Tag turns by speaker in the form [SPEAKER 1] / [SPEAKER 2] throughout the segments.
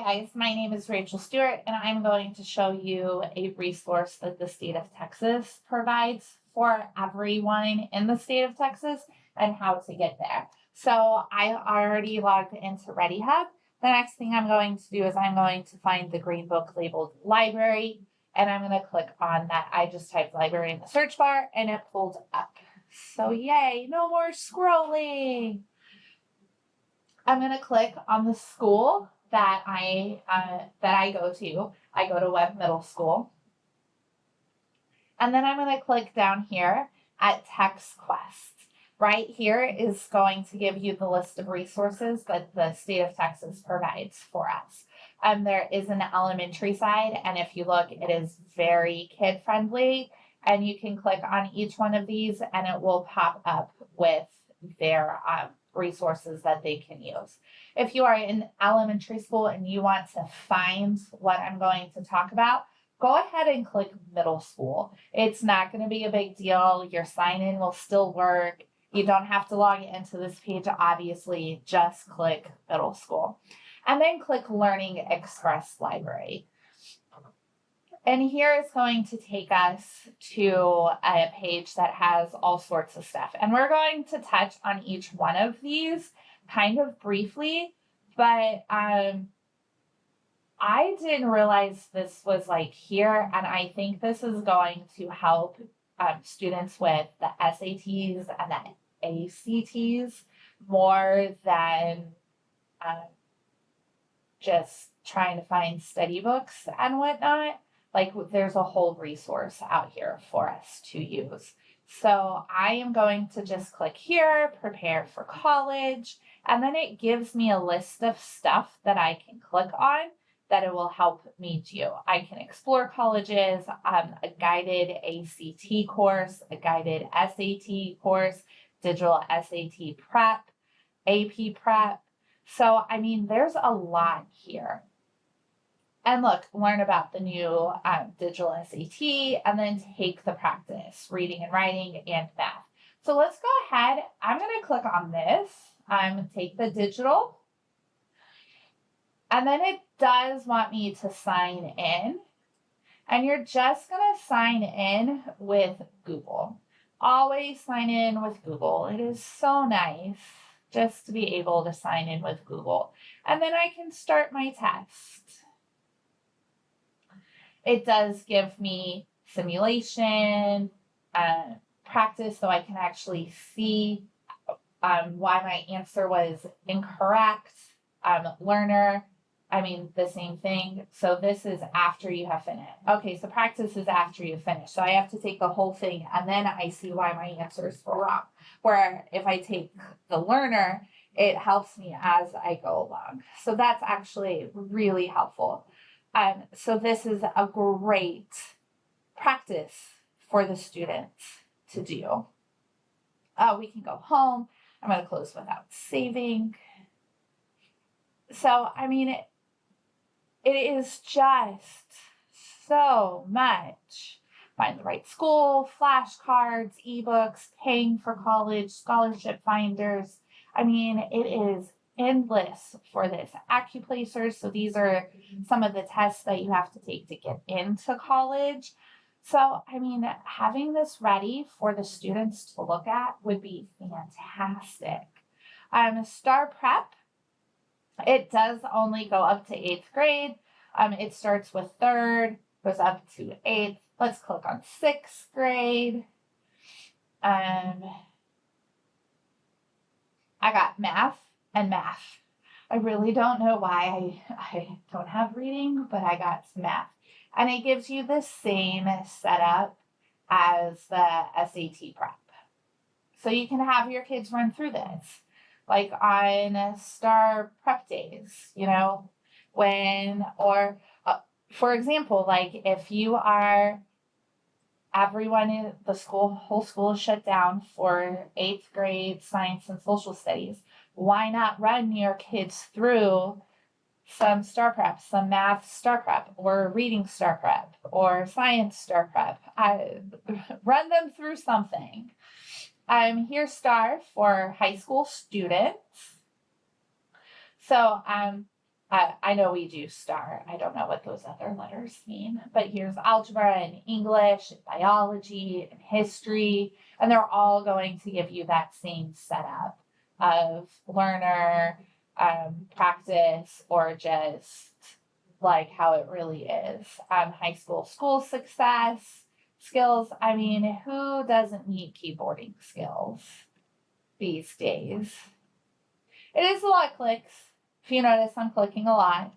[SPEAKER 1] Hi guys, my name is Rachel Stewart and I'm going to show you a resource that the state of Texas provides for everyone in the state of Texas and how to get there. So I already logged into ReadyHub. The next thing I'm going to do is I'm going to find the green book labeled library and I'm going to click on that. I just typed library in the search bar and it pulled up. So yay, no more scrolling. I'm going to click on the school that I go to. I go to Webb Middle School. And then I'm going to click down here at TextQuest. Right here is going to give you the list of resources that the state of Texas provides for us. There is an elementary side, and if you look, it is very kid-friendly, and you can click on each one of these, and it will pop up with their resources that they can use. If you are in elementary school and you want to find what I'm going to talk about, go ahead and click middle school. It's not going to be a big deal. Your sign-in will still work. You don't have to log into this page, obviously. Just click middle school. And then click Learning Express Library. And here is going to take us to a page that has all sorts of stuff. And we're going to touch on each one of these kind of briefly, but I didn't realize this was like here, and I think this is going to help students with the SATs and the ACTs more than just trying to find study books and whatnot. Like there's a whole resource out here for us to use. So I am going to just click here, prepare for college, and then it gives me a list of stuff that I can click on that it will help me do. I can explore colleges, a guided ACT course, a guided SAT course, digital SAT prep, AP prep. So, I mean, there's a lot here. And look, learn about the new digital SAT and then take the practice, reading and writing and math. So let's go ahead. I'm going to click on this. Take the digital. And then it does want me to sign in. And you're just going to sign in with Google. Always sign in with Google. It is so nice just to be able to sign in with Google. And then I can start my test. It does give me simulation, practice, so I can actually see why my answer was incorrect. Learner, the same thing. So this is after you have finished. Okay, so practice is after you finish. So I have to take the whole thing, and then I see why my answers were wrong. Where if I take the learner, it helps me as I go along. So that's actually really helpful. So this is a great practice for the students to do. We can go home. I'm going to close without saving. So, it is just so much. Find the right school, flashcards, ebooks, paying for college, scholarship finders. It is endless for this. Accuplacers, so these are some of the tests that you have to take to get into college. So, having this ready for the students to look at would be fantastic. Star Prep, it does only go up to 8th grade. It starts with 3rd, goes up to 8th. Let's click on 6th grade. I got math and math. I really don't know why I don't have reading, but I got some math. And it gives you the same setup as the SAT prep. So you can have your kids run through this. Like on STAR prep days, for example, like if you are, everyone in the whole school is shut down for 8th grade science and social studies. Why not run your kids through some STAR prep, some math STAR prep, or reading STAR prep, or science STAR prep? Run them through something. Here's STAR for high school students. So I know we do STAR. I don't know what those other letters mean, but here's algebra and English, and biology and history, and they're all going to give you that same setup of learner, practice, or just like how it really is. High school success skills. I mean, who doesn't need keyboarding skills these days? It is a lot of clicks. If you notice, I'm clicking a lot.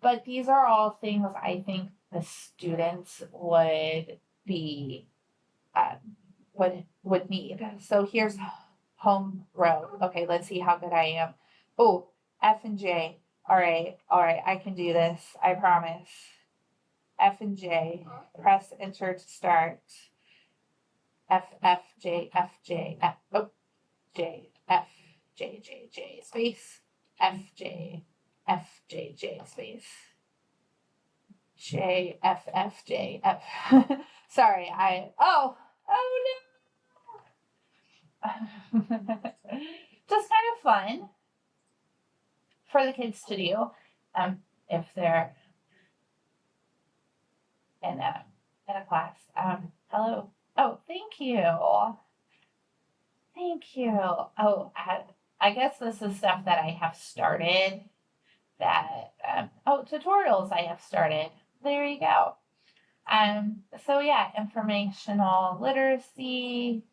[SPEAKER 1] But these are all things I think the students would be would need. So here's home row. Okay, let's see how good I am. Oh, F and J. All right, I can do this. I promise. F and J. Press enter to start. F J F J F. Oh, J F J J J space. F J J space. J F J F. Sorry, oh no. Just kind of fun for the kids to do, if they're in a class. Hello. Oh, thank you. Thank you. Oh, I guess this is stuff that I have started. Tutorials I have started. There you go. So yeah, informational literacy,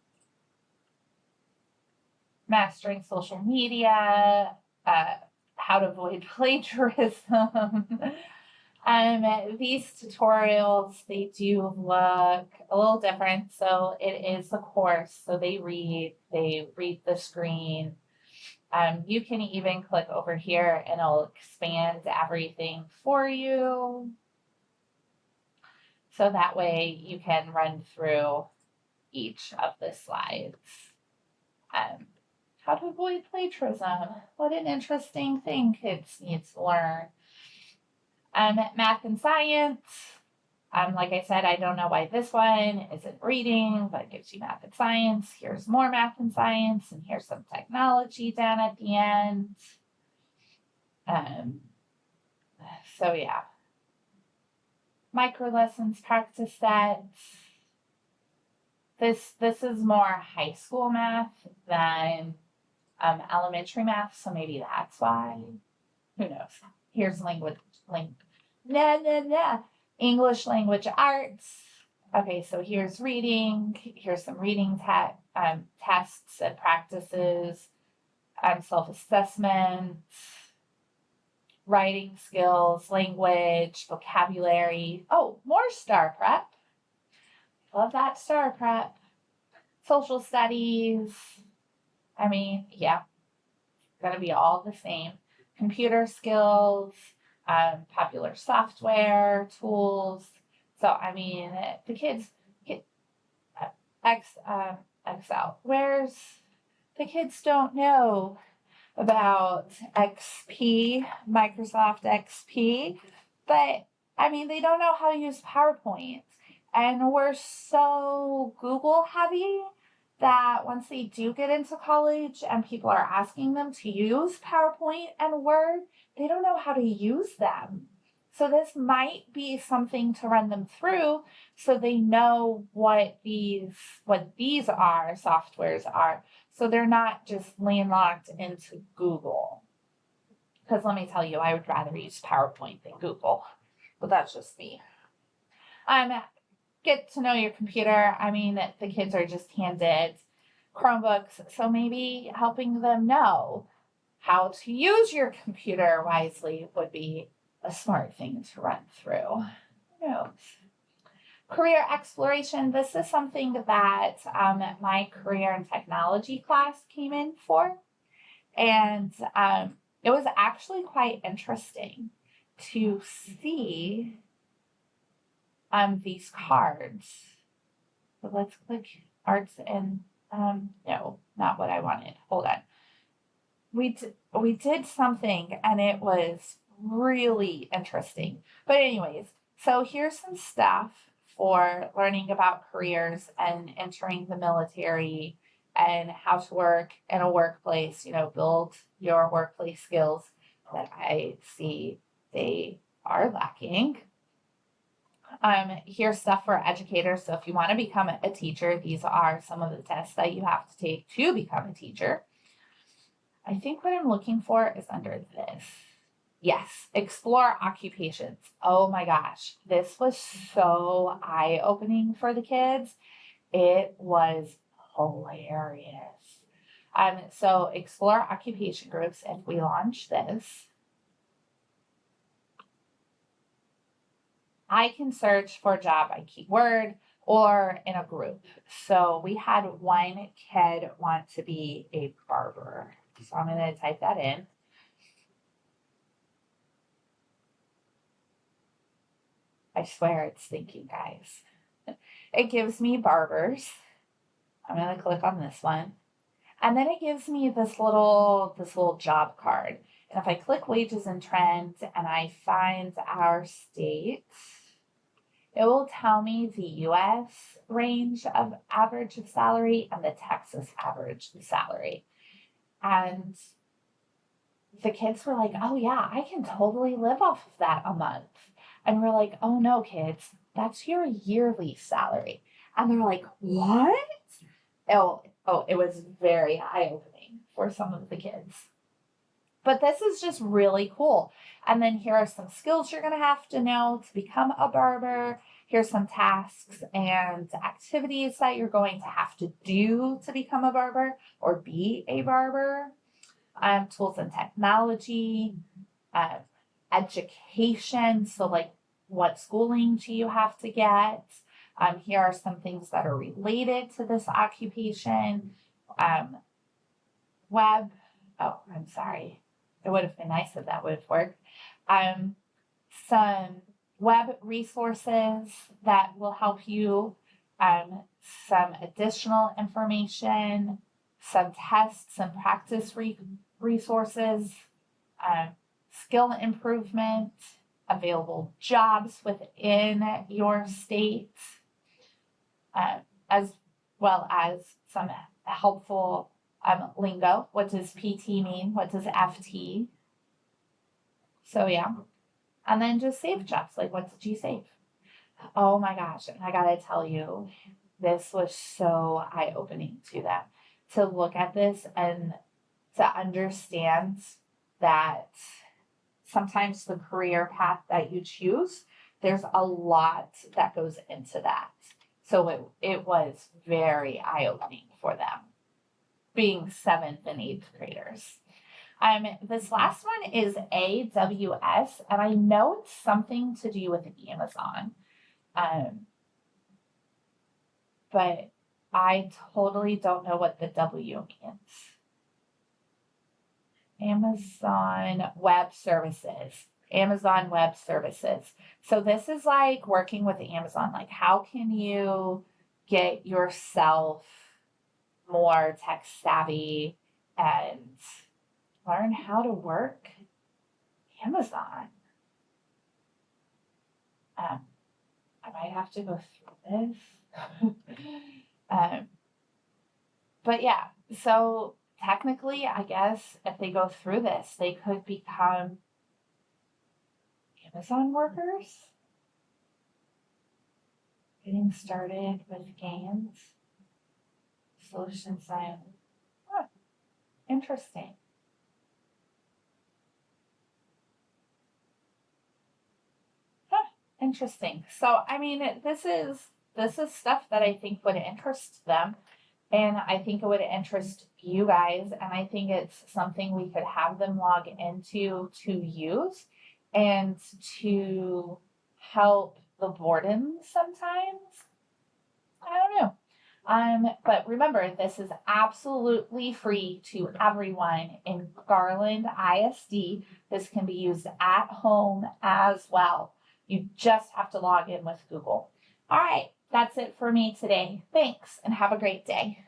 [SPEAKER 1] mastering social media, how to avoid plagiarism. These tutorials, they do look a little different. So it is a course. So they read the screen. You can even click over here and it'll expand everything for you. So that way you can run through each of the slides. How to avoid plagiarism. What an interesting thing kids need to learn. Math and science. Like I said, I don't know why this one isn't reading, but it gives you math and science. Here's more math and science, and here's some technology down at the end. So yeah. Micro lessons, practice sets. This is more high school math than elementary math, so maybe that's why. Who knows? Here's English language arts. Okay, so here's reading. Here's some reading tests and practices, self-assessment, writing skills, language, vocabulary. Oh, more STAR prep. Love that STAR prep. Social studies. I mean, yeah, gonna be all the same. Computer skills, popular software, tools. So, I mean, the kids get Excel. Where's the kids don't know about XP, Microsoft XP, but I mean, they don't know how to use PowerPoint. And we're so Google heavy that once they do get into college and people are asking them to use PowerPoint and Word, they don't know how to use them. So this might be something to run them through so they know what these softwares are. So they're not just landlocked into Google. Because let me tell you, I would rather use PowerPoint than Google. But that's just me. Get to know your computer. I mean, the kids are just handed Chromebooks, so maybe helping them know how to use your computer wisely would be a smart thing to run through. Who knows? Career exploration. This is something that my career and technology class came in for. And it was actually quite interesting to see these cards. But let's click arts and no, not what I wanted. Hold on. We did something and it was really interesting. But anyways, so here's some stuff for learning about careers and entering the military and how to work in a workplace, build your workplace skills. that I see they are lacking. Here's stuff for educators. So if you want to become a teacher, these are some of the tests that you have to take to become a teacher. I think what I'm looking for is under this. Yes, explore occupations. Oh my gosh, this was so eye-opening for the kids. It was hilarious. So explore occupation groups. If we launch this, I can search for a job by keyword or in a group. So we had one kid want to be a barber. So I'm going to type that in. I swear it's thinking, guys. It gives me barbers. I'm going to click on this one. And then it gives me this little job card. And if I click wages and trends and I find our state, it will tell me the US range of average of salary and the Texas average salary. And the kids were like, oh yeah, I can totally live off of that a month. And we're like, oh no, kids, that's your yearly salary. And they're like, what? Oh, it was very eye-opening for some of the kids. But this is just really cool. And then here are some skills you're going to have to know to become a barber. Here's some tasks and activities that you're going to have to do to become a barber or be a barber. Tools and technology, education. So like what schooling do you have to get? Here are some things that are related to this occupation. Web. Oh, I'm sorry. It would have been nice if that would have worked. Some web resources that will help you. Some additional information, some tests, some practice resources, skill improvement, available jobs within your state, as well as some helpful lingo. What does PT mean? What does FT? So yeah. And then just save jobs. Like, what did you save? Oh my gosh. And I gotta tell you, this was so eye-opening to them to look at this and to understand that sometimes the career path that you choose, there's a lot that goes into that. So it was very eye-opening for them, being 7th and 8th graders. This last one is AWS, and I know it's something to do with Amazon. But I totally don't know what the W means. Amazon Web Services. Amazon Web Services. So this is like working with Amazon. Like, how can you get yourself more tech savvy and learn how to work Amazon? I might have to go through this. But yeah, so technically, I guess if they go through this, they could become Amazon workers. Getting started with games. Solution design. Huh, interesting. Interesting. So, I mean, this is stuff that I think would interest them, and I think it would interest you guys, and I think it's something we could have them log into to use and to help the boredom sometimes. I don't know. But remember, this is absolutely free to everyone in Garland ISD. This can be used at home as well. You just have to log in with Google. All right, that's it for me today. Thanks, and have a great day.